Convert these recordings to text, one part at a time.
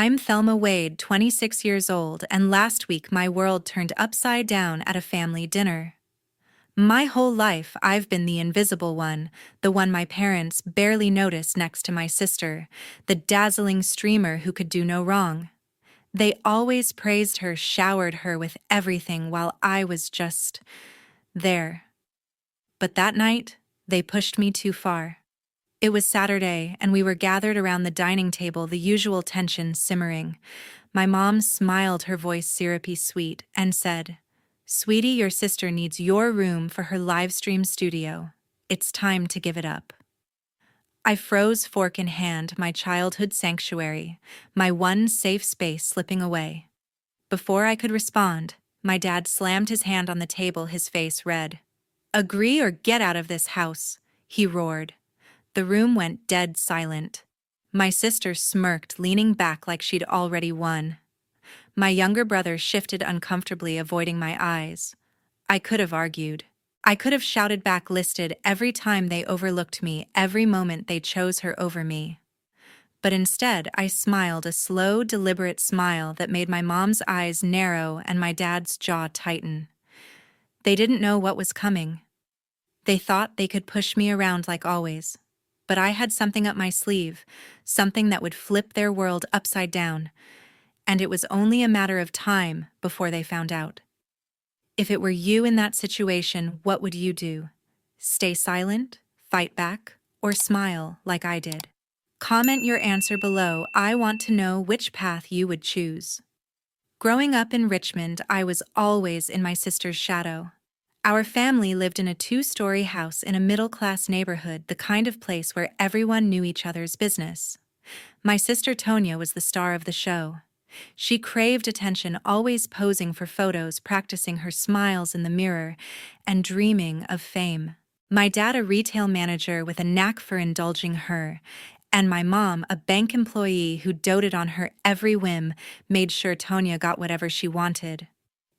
I'm Thelma Wade, 26 years old, and last week my world turned upside down at a family dinner. My whole life I've been the invisible one, the one my parents barely noticed next to my sister, the dazzling streamer who could do no wrong. They always praised her, showered her with everything while I was just there. But that night, they pushed me too far. It was Saturday, and we were gathered around the dining table, the usual tension simmering. My mom smiled, her voice syrupy sweet, and said, "Sweetie, your sister needs your room for her live stream studio. It's time to give it up." I froze, fork in hand, my childhood sanctuary, my one safe space slipping away. Before I could respond, my dad slammed his hand on the table, his face red. "Agree or get out of this house," he roared. The room went dead silent. My sister smirked, leaning back like she'd already won. My younger brother shifted uncomfortably, avoiding my eyes. I could have argued. I could have shouted back, listed every time they overlooked me, every moment they chose her over me. But instead, I smiled, a slow, deliberate smile that made my mom's eyes narrow and my dad's jaw tighten. They didn't know what was coming. They thought they could push me around like always. But I had something up my sleeve, something that would flip their world upside down, and it was only a matter of time before they found out. If it were you in that situation, what would you do? Stay silent, fight back, or smile like I did? Comment your answer below. I want to know which path you would choose. Growing up in Richmond, I was always in my sister's shadow. Our family lived in a 2-story house in a middle-class neighborhood, the kind of place where everyone knew each other's business. My sister Tonya was the star of the show. She craved attention, always posing for photos, practicing her smiles in the mirror, and dreaming of fame. My dad, a retail manager with a knack for indulging her, and my mom, a bank employee who doted on her every whim, made sure Tonya got whatever she wanted.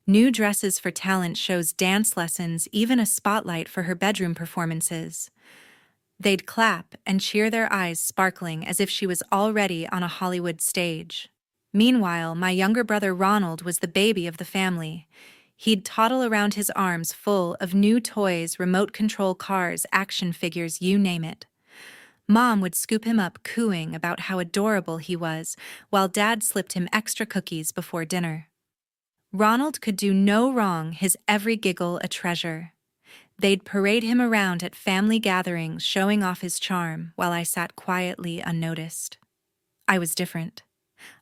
New dresses for talent shows, dance lessons, even a spotlight for her bedroom performances. They'd clap and cheer, their eyes sparkling as if she was already on a Hollywood stage. Meanwhile, my younger brother Ronald was the baby of the family. He'd toddle around, his arms full of new toys, remote control cars, action figures, you name it. Mom would scoop him up, cooing about how adorable he was, while Dad slipped him extra cookies before dinner. Ronald could do no wrong, his every giggle a treasure. They'd parade him around at family gatherings, showing off his charm, while I sat quietly unnoticed. I was different.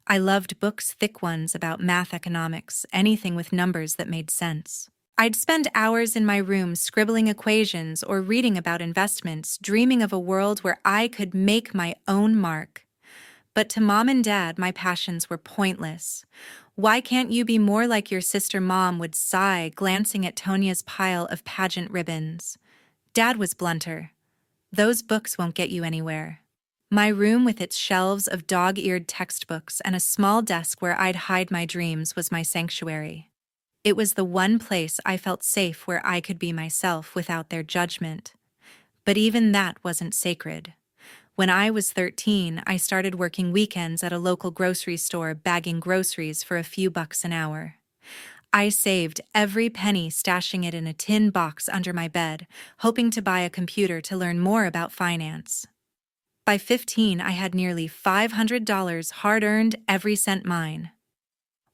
I loved books, thick ones about math, economics, anything with numbers that made sense. I'd spend hours in my room scribbling equations or reading about investments, dreaming of a world where I could make my own mark. But to Mom and Dad, my passions were pointless. "Why can't you be more like your sister?" Mom would sigh, glancing at Tonya's pile of pageant ribbons. Dad was blunter. "Those books won't get you anywhere." My room, with its shelves of dog-eared textbooks and a small desk where I'd hide my dreams, was my sanctuary. It was the one place I felt safe, where I could be myself without their judgment. But even that wasn't sacred. When I was 13, I started working weekends at a local grocery store, bagging groceries for a few bucks an hour. I saved every penny, stashing it in a tin box under my bed, hoping to buy a computer to learn more about finance. By 15, I had nearly $500, hard-earned, every cent mine.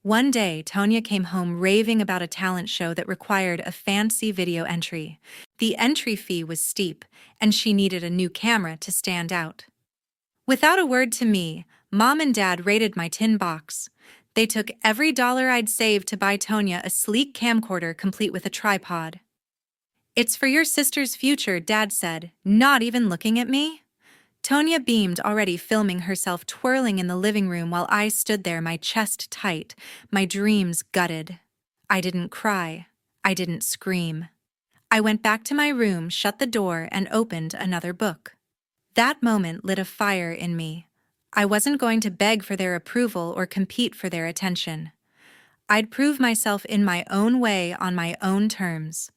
One day, Tonya came home raving about a talent show that required a fancy video entry. The entry fee was steep, and she needed a new camera to stand out. Without a word to me, Mom and Dad raided my tin box. They took every dollar I'd saved to buy Tonya a sleek camcorder complete with a tripod. "It's for your sister's future," Dad said, not even looking at me. Tonya beamed, already filming herself twirling in the living room while I stood there, my chest tight, my dreams gutted. I didn't cry. I didn't scream. I went back to my room, shut the door, and opened another book. That moment lit a fire in me. I wasn't going to beg for their approval or compete for their attention. I'd prove myself in my own way, on my own terms.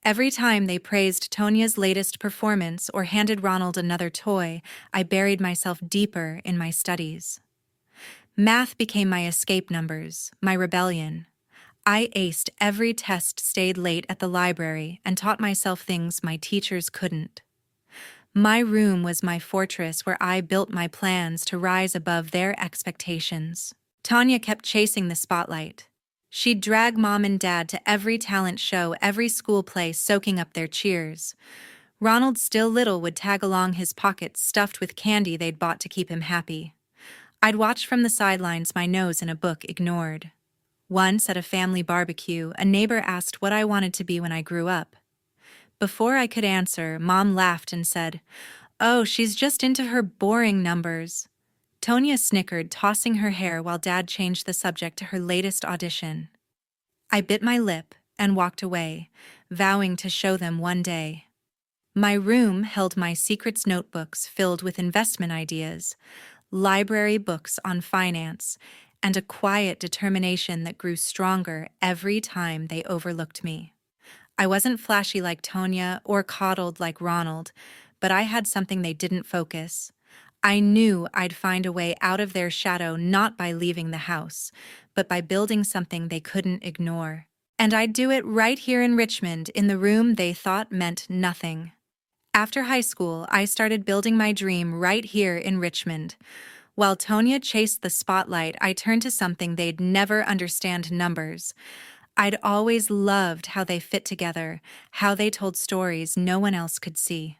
Every time they praised Tonya's latest performance or handed Ronald another toy, I buried myself deeper in my studies. Math became my escape numbers, my rebellion. I aced every test, stayed late at the library, and taught myself things my teachers couldn't. My room was my fortress where I built my plans to rise above their expectations. Tanya kept chasing the spotlight. She'd drag mom and dad to every talent show, every school play, soaking up their cheers. Ronald, still little, would tag along, his pockets stuffed with candy they'd bought to keep him happy. I'd watch from the sidelines, my nose in a book, ignored. Once at a family barbecue, a neighbor asked what I wanted to be when I grew up. Before I could answer, Mom laughed and said, "Oh, she's just into her boring numbers." Tonya snickered, tossing her hair while Dad changed the subject to her latest audition. I bit my lip and walked away, vowing to show them one day. My room held my secrets notebooks filled with investment ideas, library books on finance, and a quiet determination that grew stronger every time they overlooked me. I wasn't flashy like Tonya or coddled like Ronald, but I had something they didn't focus. I knew I'd find a way out of their shadow, not by leaving the house, but by building something they couldn't ignore. And I'd do it right here in Richmond, in the room they thought meant nothing. After high school, I started building my dream right here in Richmond. While Tonya chased the spotlight, I turned to something they'd never understand: numbers. I'd always loved how they fit together, how they told stories no one else could see.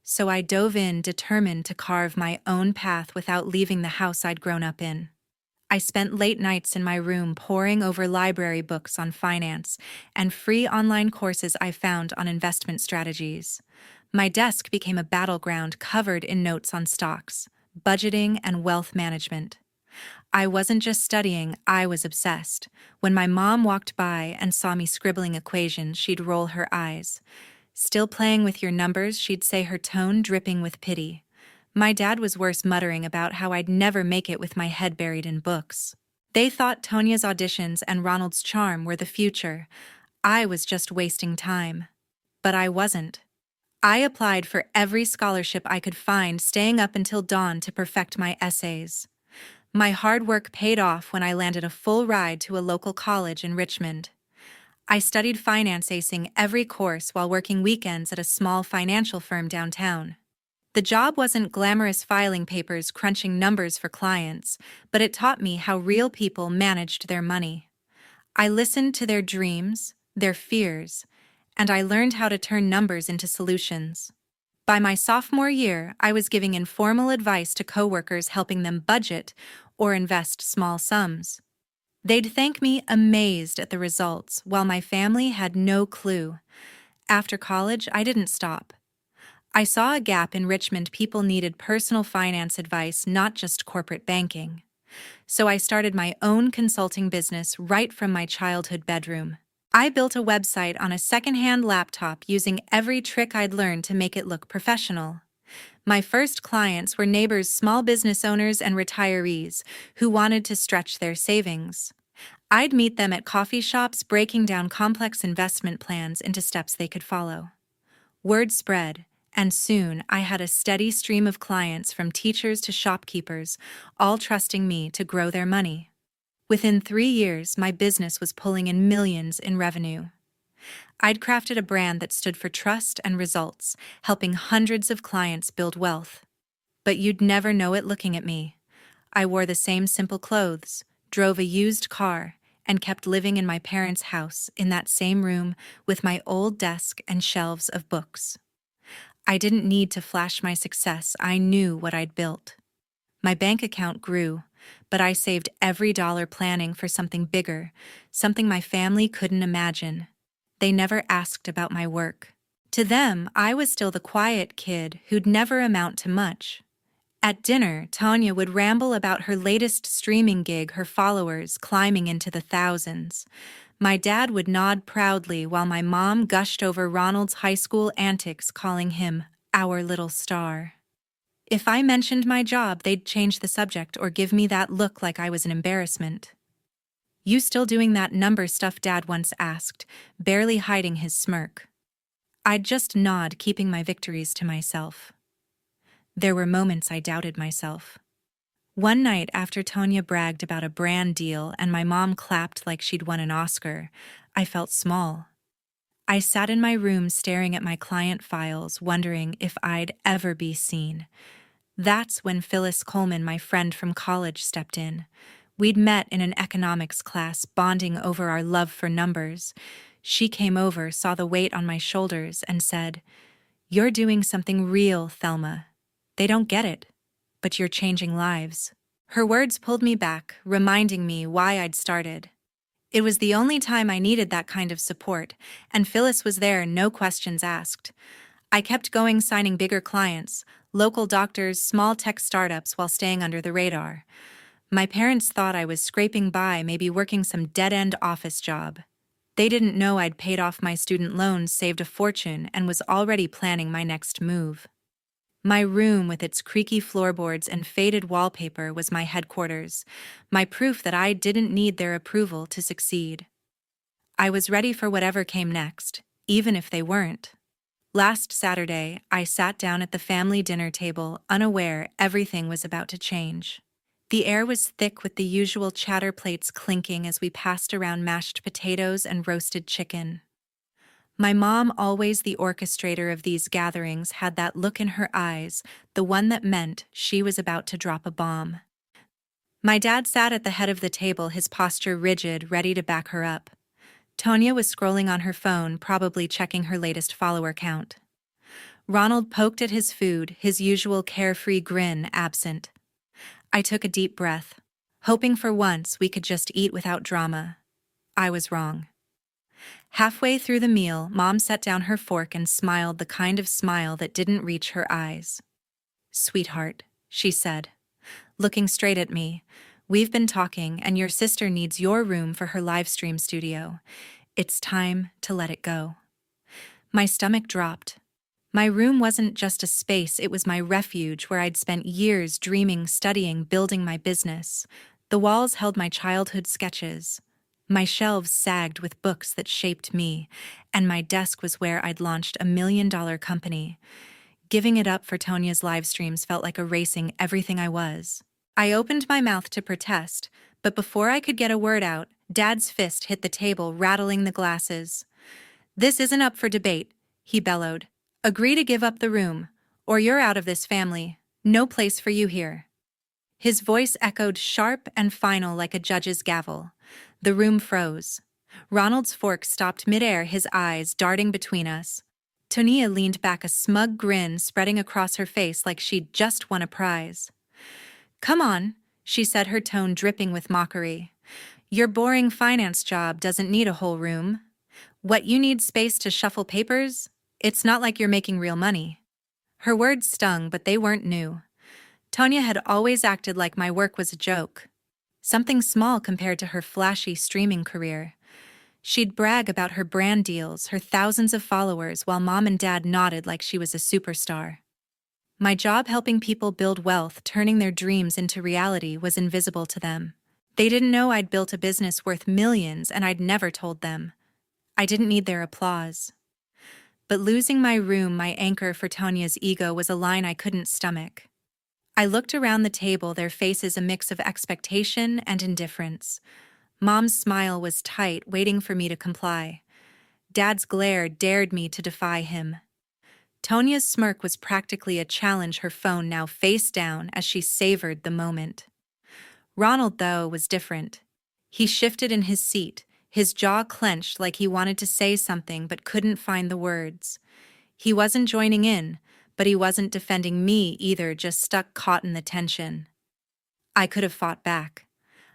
So I dove in, determined to carve my own path without leaving the house I'd grown up in. I spent late nights in my room poring over library books on finance and free online courses I found on investment strategies. My desk became a battleground covered in notes on stocks, budgeting, and wealth management. I wasn't just studying, I was obsessed. When my mom walked by and saw me scribbling equations, she'd roll her eyes. "Still playing with your numbers?" she'd say, her tone dripping with pity. My dad was worse, muttering about how I'd never make it with my head buried in books. They thought Tonya's auditions and Ronald's charm were the future. I was just wasting time. But I wasn't. I applied for every scholarship I could find, staying up until dawn to perfect my essays. My hard work paid off when I landed a full ride to a local college in Richmond. I studied finance, acing every course while working weekends at a small financial firm downtown. The job wasn't glamorous, filing papers, crunching numbers for clients, but it taught me how real people managed their money. I listened to their dreams, their fears, and I learned how to turn numbers into solutions. By my sophomore year, I was giving informal advice to coworkers, helping them budget or invest small sums. They'd thank me, amazed at the results, while my family had no clue. After college, I didn't stop. I saw a gap in Richmond. People needed personal finance advice, not just corporate banking. So I started my own consulting business right from my childhood bedroom. I built a website on a secondhand laptop, using every trick I'd learned to make it look professional. My first clients were neighbors, small business owners, and retirees who wanted to stretch their savings. I'd meet them at coffee shops, breaking down complex investment plans into steps they could follow. Word spread, and soon I had a steady stream of clients, from teachers to shopkeepers, all trusting me to grow their money. Within 3 years, my business was pulling in millions in revenue. I'd crafted a brand that stood for trust and results, helping hundreds of clients build wealth. But you'd never know it looking at me. I wore the same simple clothes, drove a used car, and kept living in my parents' house, in that same room with my old desk and shelves of books. I didn't need to flash my success. I knew what I'd built. My bank account grew, but I saved every dollar, planning for something bigger, something my family couldn't imagine. They never asked about my work. To them, I was still the quiet kid who'd never amount to much. At dinner, Tanya would ramble about her latest streaming gig, her followers climbing into the thousands. My dad would nod proudly while my mom gushed over Ronald's high school antics, calling him our little star. If I mentioned my job, they'd change the subject or give me that look like I was an embarrassment. "You still doing that number stuff?" Dad once asked, barely hiding his smirk. I'd just nod, keeping my victories to myself. There were moments I doubted myself. One night after Tonya bragged about a brand deal and my mom clapped like she'd won an Oscar, I felt small. I sat in my room staring at my client files, wondering if I'd ever be seen. That's when Phyllis Coleman, my friend from college, stepped in. We'd met in an economics class, bonding over our love for numbers. She came over, saw the weight on my shoulders, and said, "You're doing something real, Thelma. They don't get it, but you're changing lives." Her words pulled me back, reminding me why I'd started. It was the only time I needed that kind of support, and Phyllis was there, no questions asked. I kept going, signing bigger clients, local doctors, small tech startups, while staying under the radar. My parents thought I was scraping by, maybe working some dead-end office job. They didn't know I'd paid off my student loans, saved a fortune, and was already planning my next move. My room, with its creaky floorboards and faded wallpaper, was my headquarters, my proof that I didn't need their approval to succeed. I was ready for whatever came next, even if they weren't. Last Saturday, I sat down at the family dinner table, unaware everything was about to change. The air was thick with the usual chatter, plates clinking as we passed around mashed potatoes and roasted chicken. My mom, always the orchestrator of these gatherings, had that look in her eyes, the one that meant she was about to drop a bomb. My dad sat at the head of the table, his posture rigid, ready to back her up. Tonya was scrolling on her phone, probably checking her latest follower count. Ronald poked at his food, his usual carefree grin absent. I took a deep breath, hoping for once we could just eat without drama. I was wrong. Halfway through the meal, Mom set down her fork and smiled, the kind of smile that didn't reach her eyes. "Sweetheart," she said, looking straight at me, "we've been talking, and your sister needs your room for her live stream studio. It's time to let it go." My stomach dropped. My room wasn't just a space, it was my refuge, where I'd spent years dreaming, studying, building my business. The walls held my childhood sketches. My shelves sagged with books that shaped me, and my desk was where I'd launched $1 million company. Giving it up for Tonya's live streams felt like erasing everything I was. I opened my mouth to protest, but before I could get a word out, Dad's fist hit the table, rattling the glasses. "This isn't up for debate," he bellowed. "Agree to give up the room, or you're out of this family. No place for you here." His voice echoed sharp and final like a judge's gavel. The room froze. Ronald's fork stopped midair, his eyes darting between us. Tonya leaned back, a smug grin spreading across her face like she'd just won a prize. "Come on," she said, her tone dripping with mockery. "Your boring finance job doesn't need a whole room. What, you need space to shuffle papers? It's not like you're making real money." Her words stung, but they weren't new. Tonya had always acted like my work was a joke, something small compared to her flashy streaming career. She'd brag about her brand deals, her thousands of followers, while Mom and Dad nodded like she was a superstar. My job, helping people build wealth, turning their dreams into reality, was invisible to them. They didn't know I'd built a business worth millions, and I'd never told them. I didn't need their applause. But losing my room, my anchor for Tonya's ego, was a line I couldn't stomach. I looked around the table, their faces a mix of expectation and indifference. Mom's smile was tight, waiting for me to comply. Dad's glare dared me to defy him. Tonya's smirk was practically a challenge, her phone now face down as she savored the moment. Ronald, though, was different. He shifted in his seat, his jaw clenched like he wanted to say something but couldn't find the words. He wasn't joining in, but he wasn't defending me either, just stuck, caught in the tension. I could have fought back.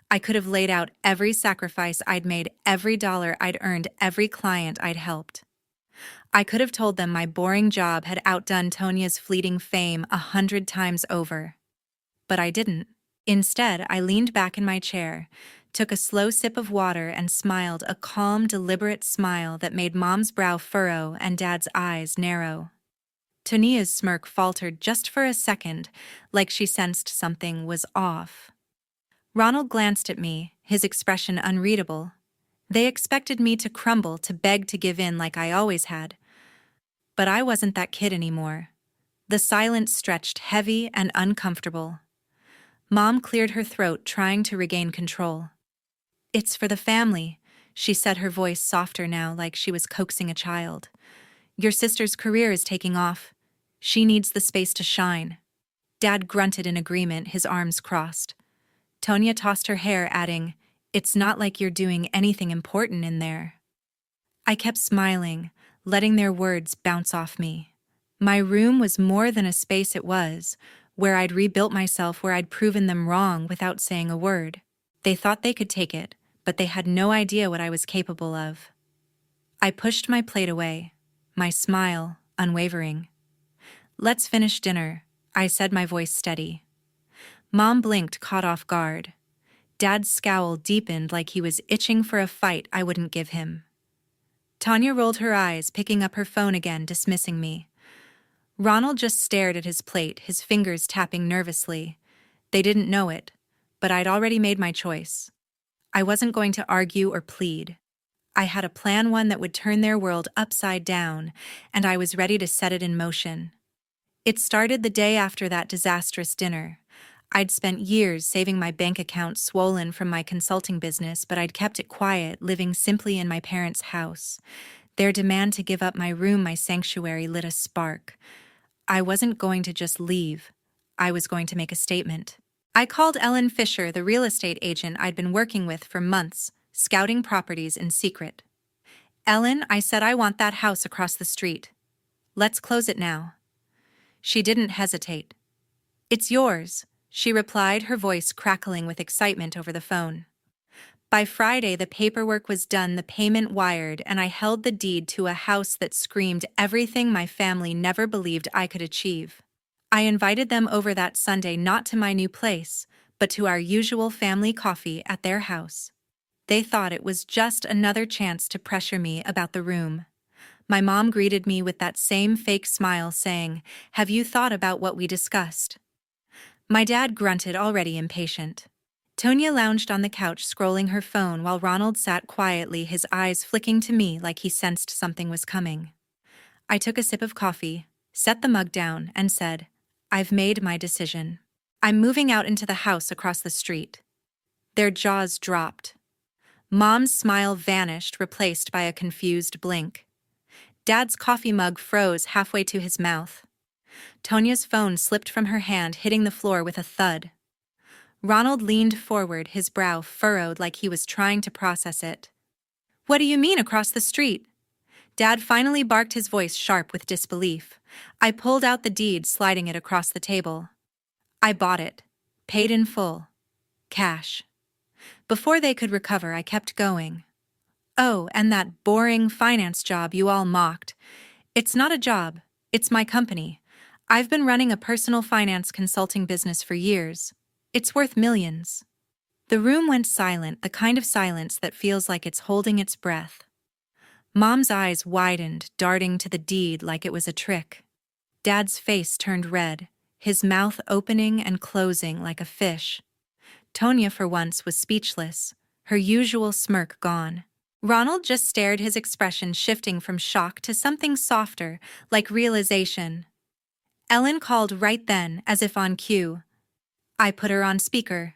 I could have laid out every sacrifice I'd made, every dollar I'd earned, every client I'd helped. I could have told them my boring job had outdone Tonya's fleeting fame 100 times over. But I didn't. Instead, I leaned back in my chair, took a slow sip of water, and smiled, a calm, deliberate smile that made Mom's brow furrow and Dad's eyes narrow. Tonya's smirk faltered just for a second, like she sensed something was off. Ronald glanced at me, his expression unreadable. They expected me to crumble, to beg, to give in like I always had. But I wasn't that kid anymore. The silence stretched heavy and uncomfortable. Mom cleared her throat, trying to regain control. "It's for the family," she said, her voice softer now, like she was coaxing a child. "Your sister's career is taking off. She needs the space to shine." Dad grunted in agreement, his arms crossed. Tonya tossed her hair, adding, "It's not like you're doing anything important in there." I kept smiling, letting their words bounce off me. My room was more than a space, it was where I'd rebuilt myself, where I'd proven them wrong without saying a word. They thought they could take it, but they had no idea what I was capable of. I pushed my plate away, my smile unwavering. "Let's finish dinner," I said, my voice steady. Mom blinked, caught off guard. Dad's scowl deepened, like he was itching for a fight I wouldn't give him. Tanya rolled her eyes, picking up her phone again, dismissing me. Ronald just stared at his plate, his fingers tapping nervously. They didn't know it, but I'd already made my choice. I wasn't going to argue or plead. I had a plan, one that would turn their world upside down, and I was ready to set it in motion. It started the day after that disastrous dinner. I'd spent years saving my bank account swollen from my consulting business, but I'd kept it quiet, living simply in my parents' house. Their demand to give up my room, my sanctuary, lit a spark. I wasn't going to just leave. I was going to make a statement. I called Ellen Fisher, the real estate agent I'd been working with for months, scouting properties in secret. "Ellen," I said, "I want that house across the street. Let's close it now." She didn't hesitate. "It's yours," she replied, her voice crackling with excitement over the phone. By Friday, the paperwork was done, the payment wired, and I held the deed to a house that screamed everything my family never believed I could achieve. I invited them over that Sunday, not to my new place, but to our usual family coffee at their house. They thought it was just another chance to pressure me about the room. My mom greeted me with that same fake smile, saying, "Have you thought about what we discussed?" My dad grunted, already impatient. Tonya lounged on the couch, scrolling her phone, while Ronald sat quietly, his eyes flicking to me like he sensed something was coming. I took a sip of coffee, set the mug down, and said, "I've made my decision. I'm moving out into the house across the street." Their jaws dropped. Mom's smile vanished, replaced by a confused blink. Dad's coffee mug froze halfway to his mouth. Tonya's phone slipped from her hand, hitting the floor with a thud. Ronald leaned forward, his brow furrowed like he was trying to process it. "What do you mean, across the street?" Dad finally barked, his voice sharp with disbelief. I pulled out the deed, sliding it across the table. "I bought it. Paid in full. Cash." Before they could recover, I kept going. "Oh, and that boring finance job you all mocked. It's not a job. It's my company. I've been running a personal finance consulting business for years. It's worth millions." The room went silent, the kind of silence that feels like it's holding its breath. Mom's eyes widened, darting to the deed like it was a trick. Dad's face turned red, his mouth opening and closing like a fish. Tonya, for once, was speechless, her usual smirk gone. Ronald just stared, his expression shifting from shock to something softer, like realization. Ellen called right then, as if on cue. I put her on speaker.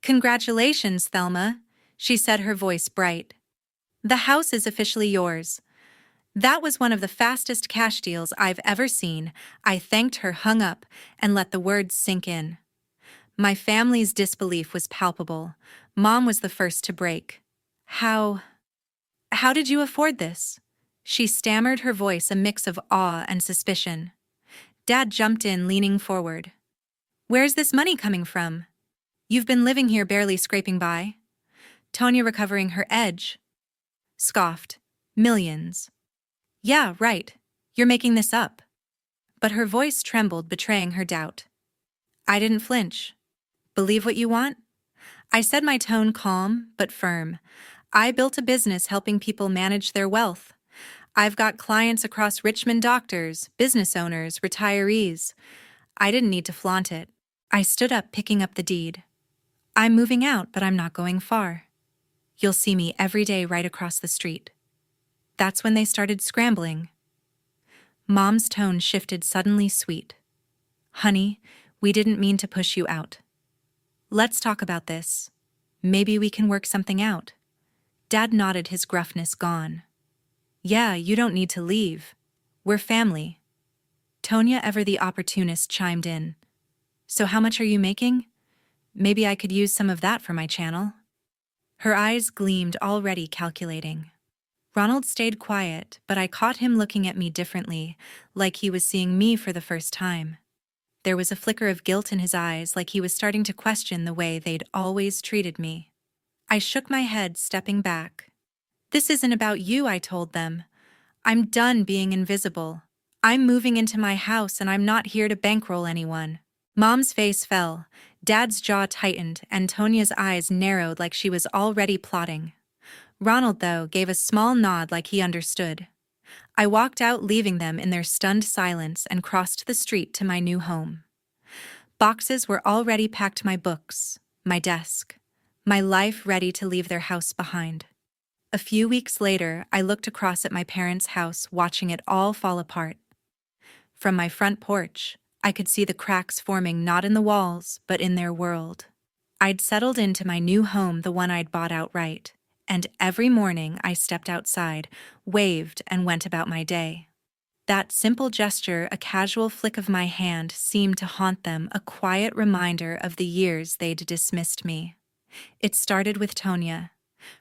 "Congratulations, Thelma," she said, her voice bright. "The house is officially yours." That was one of the fastest cash deals I've ever seen. I thanked her, hung up, and let the words sink in. My family's disbelief was palpable. Mom was the first to break. How did you afford this?" She stammered, her voice a mix of awe and suspicion. Dad jumped in, leaning forward. "Where's this money coming from? You've been living here barely scraping by." Tonya, recovering her edge, scoffed. "Millions." "Yeah, right. You're making this up." But her voice trembled, betraying her doubt. I didn't flinch. "Believe what you want?" I said, my tone calm but firm. "I built a business helping people manage their wealth. I've got clients across Richmond, doctors, business owners, retirees. I didn't need to flaunt it." I stood up, picking up the deed. "I'm moving out, but I'm not going far. You'll see me every day right across the street." That's when they started scrambling. Mom's tone shifted, suddenly sweet. "Honey, we didn't mean to push you out." Let's talk about this. Maybe we can work something out. Dad nodded, his gruffness gone. Yeah, you don't need to leave. We're family. Tonya, ever the opportunist, chimed in. So how much are you making? Maybe I could use some of that for my channel. Her eyes gleamed, already calculating. Ronald stayed quiet, but I caught him looking at me differently, like he was seeing me for the first time. There was a flicker of guilt in his eyes, like he was starting to question the way they'd always treated me. I shook my head, stepping back. This isn't about you, I told them. I'm done being invisible. I'm moving into my house and I'm not here to bankroll anyone. Mom's face fell, Dad's jaw tightened, and Tonya's eyes narrowed like she was already plotting. Ronald, though, gave a small nod like he understood. I walked out, leaving them in their stunned silence, and crossed the street to my new home. Boxes were already packed, my books, my desk, my life ready to leave their house behind. A few weeks later, I looked across at my parents' house, watching it all fall apart. From my front porch, I could see the cracks forming not in the walls, but in their world. I'd settled into my new home, the one I'd bought outright, and every morning I stepped outside, waved, and went about my day. That simple gesture, a casual flick of my hand, seemed to haunt them, a quiet reminder of the years they'd dismissed me. It started with Tonya.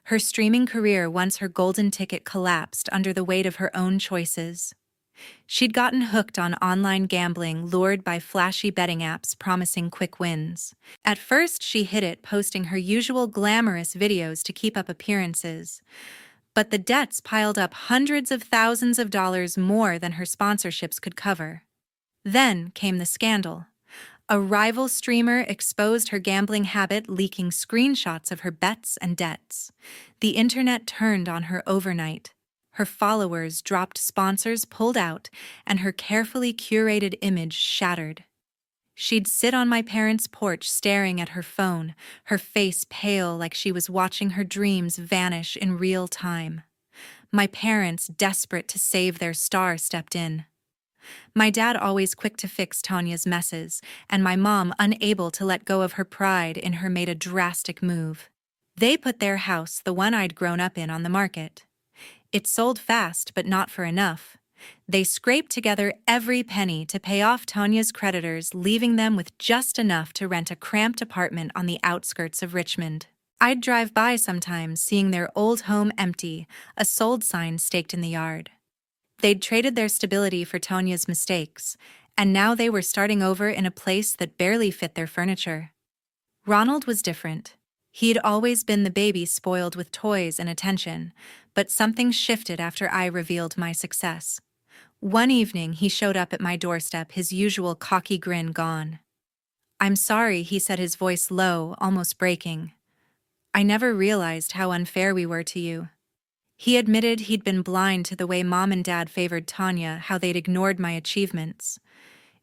Her streaming career, once her golden ticket, collapsed under the weight of her own choices. She'd gotten hooked on online gambling, lured by flashy betting apps promising quick wins. At first, she hid it, posting her usual glamorous videos to keep up appearances. But the debts piled up, hundreds of thousands of dollars more than her sponsorships could cover. Then came the scandal. A rival streamer exposed her gambling habit, leaking screenshots of her bets and debts. The internet turned on her overnight. Her followers dropped, sponsors pulled out, and her carefully curated image shattered. She'd sit on my parents' porch staring at her phone, her face pale like she was watching her dreams vanish in real time. My parents, desperate to save their star, stepped in. My dad, always quick to fix Tonya's messes, and my mom, unable to let go of her pride in her, made a drastic move. They put their house, the one I'd grown up in, on the market. It sold fast, but not for enough. They scraped together every penny to pay off Tonya's creditors, leaving them with just enough to rent a cramped apartment on the outskirts of Richmond. I'd drive by sometimes, seeing their old home empty, a sold sign staked in the yard. They'd traded their stability for Tonya's mistakes, and now they were starting over in a place that barely fit their furniture. Ronald was different. He'd always been the baby spoiled with toys and attention, but something shifted after I revealed my success. One evening, he showed up at my doorstep, his usual cocky grin gone. "I'm sorry," he said, his voice low, almost breaking. "I never realized how unfair we were to you." He admitted he'd been blind to the way Mom and Dad favored Tonya, how they'd ignored my achievements.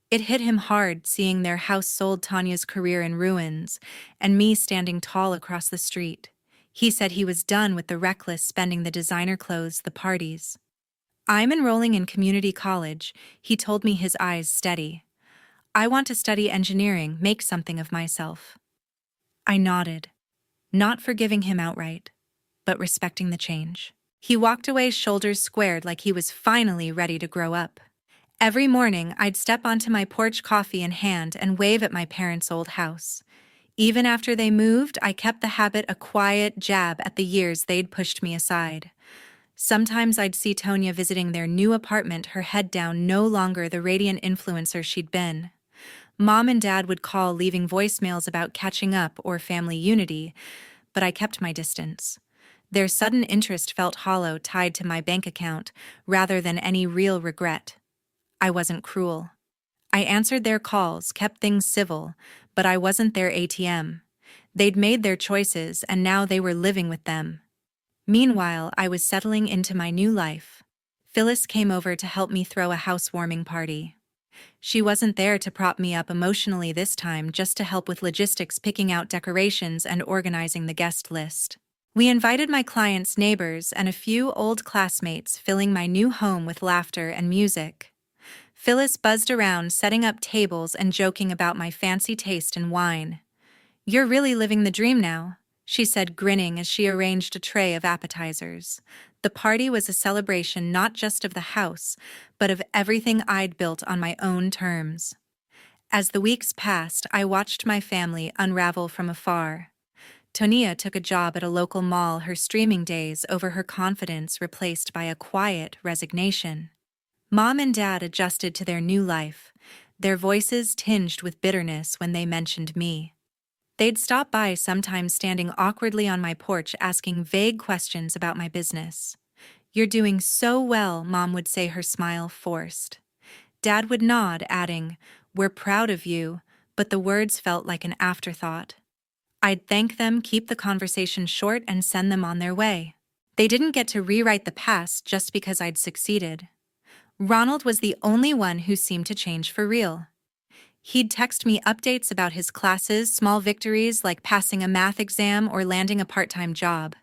It hit him hard, seeing their house sold, Tonya's career in ruins, and me standing tall across the street. He said he was done with the reckless spending, the designer clothes, the parties. "I'm enrolling in community college," he told me, his eyes steady. "I want to study engineering, make something of myself." I nodded, not forgiving him outright, but respecting the change. He walked away, shoulders squared, like he was finally ready to grow up. Every morning, I'd step onto my porch, coffee in hand, and wave at my parents' old house. Even after they moved, I kept the habit, a quiet jab at the years they'd pushed me aside. Sometimes I'd see Tonya visiting their new apartment, her head down, no longer the radiant influencer she'd been. Mom and Dad would call, leaving voicemails about catching up or family unity, but I kept my distance. Their sudden interest felt hollow, tied to my bank account, rather than any real regret. I wasn't cruel. I answered their calls, kept things civil, but I wasn't their ATM. They'd made their choices, and now they were living with them. Meanwhile, I was settling into my new life. Phyllis came over to help me throw a housewarming party. She wasn't there to prop me up emotionally this time, just to help with logistics, picking out decorations and organizing the guest list. We invited my clients' neighbors and a few old classmates, filling my new home with laughter and music. Phyllis buzzed around, setting up tables and joking about my fancy taste in wine. "You're really living the dream now," she said, grinning as she arranged a tray of appetizers. The party was a celebration not just of the house, but of everything I'd built on my own terms. As the weeks passed, I watched my family unravel from afar. Tonia took a job at a local mall, her streaming days over her confidence replaced by a quiet resignation. Mom and Dad adjusted to their new life, their voices tinged with bitterness when they mentioned me. They'd stop by, sometimes standing awkwardly on my porch asking vague questions about my business. "You're doing so well," Mom would say, her smile forced. Dad would nod, adding, "We're proud of you," but the words felt like an afterthought. I'd thank them, keep the conversation short, and send them on their way. They didn't get to rewrite the past just because I'd succeeded. Ronald was the only one who seemed to change for real. He'd text me updates about his classes, small victories like passing a math exam or landing a part-time job.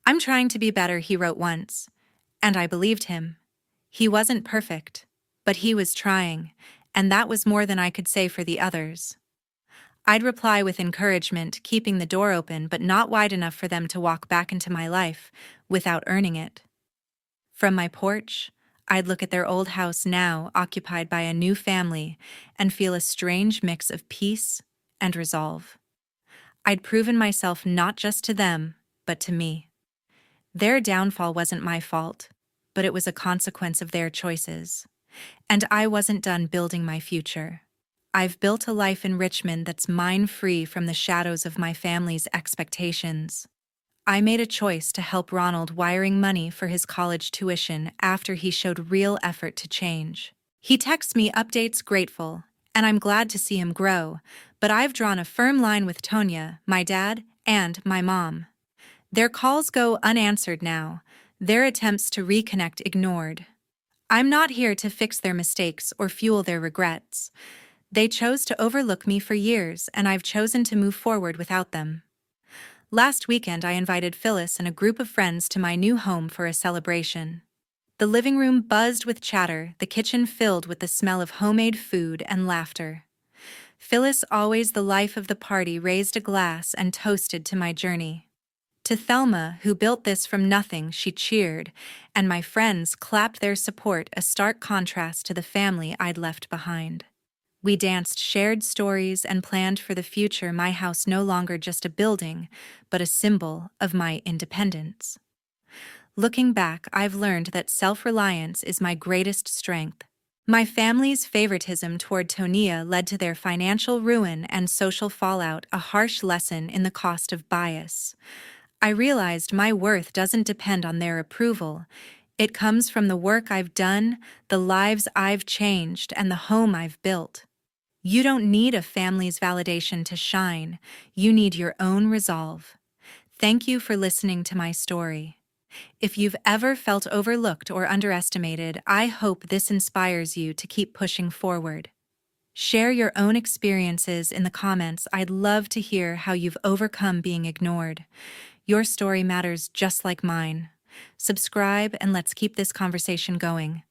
"I'm trying to be better," he wrote once. And I believed him. He wasn't perfect, but he was trying, and that was more than I could say for the others. I'd reply with encouragement, keeping the door open but not wide enough for them to walk back into my life without earning it. From my porch, I'd look at their old house now occupied by a new family and feel a strange mix of peace and resolve. I'd proven myself not just to them, but to me. Their downfall wasn't my fault, but it was a consequence of their choices. And I wasn't done building my future. I've built a life in Richmond that's mine, free from the shadows of my family's expectations. I made a choice to help Ronald wiring money for his college tuition after he showed real effort to change. He texts me updates, grateful, and I'm glad to see him grow, but I've drawn a firm line with Tonia, my dad, and my mom. Their calls go unanswered now, their attempts to reconnect ignored. I'm not here to fix their mistakes or fuel their regrets. They chose to overlook me for years, and I've chosen to move forward without them. Last weekend, I invited Phyllis and a group of friends to my new home for a celebration. The living room buzzed with chatter, the kitchen filled with the smell of homemade food and laughter. Phyllis, always the life of the party, raised a glass and toasted to my journey. To Thelma, who built this from nothing, she cheered, and my friends clapped their support, a stark contrast to the family I'd left behind. We danced, shared stories, and planned for the future, my house no longer just a building, but a symbol of my independence. Looking back, I've learned that self-reliance is my greatest strength. My family's favoritism toward Tonia led to their financial ruin and social fallout, a harsh lesson in the cost of bias. I realized my worth doesn't depend on their approval. It comes from the work I've done, the lives I've changed, and the home I've built. You don't need a family's validation to shine. You need your own resolve. Thank you for listening to my story. If you've ever felt overlooked or underestimated, I hope this inspires you to keep pushing forward. Share your own experiences in the comments. I'd love to hear how you've overcome being ignored. Your story matters just like mine. Subscribe and let's keep this conversation going.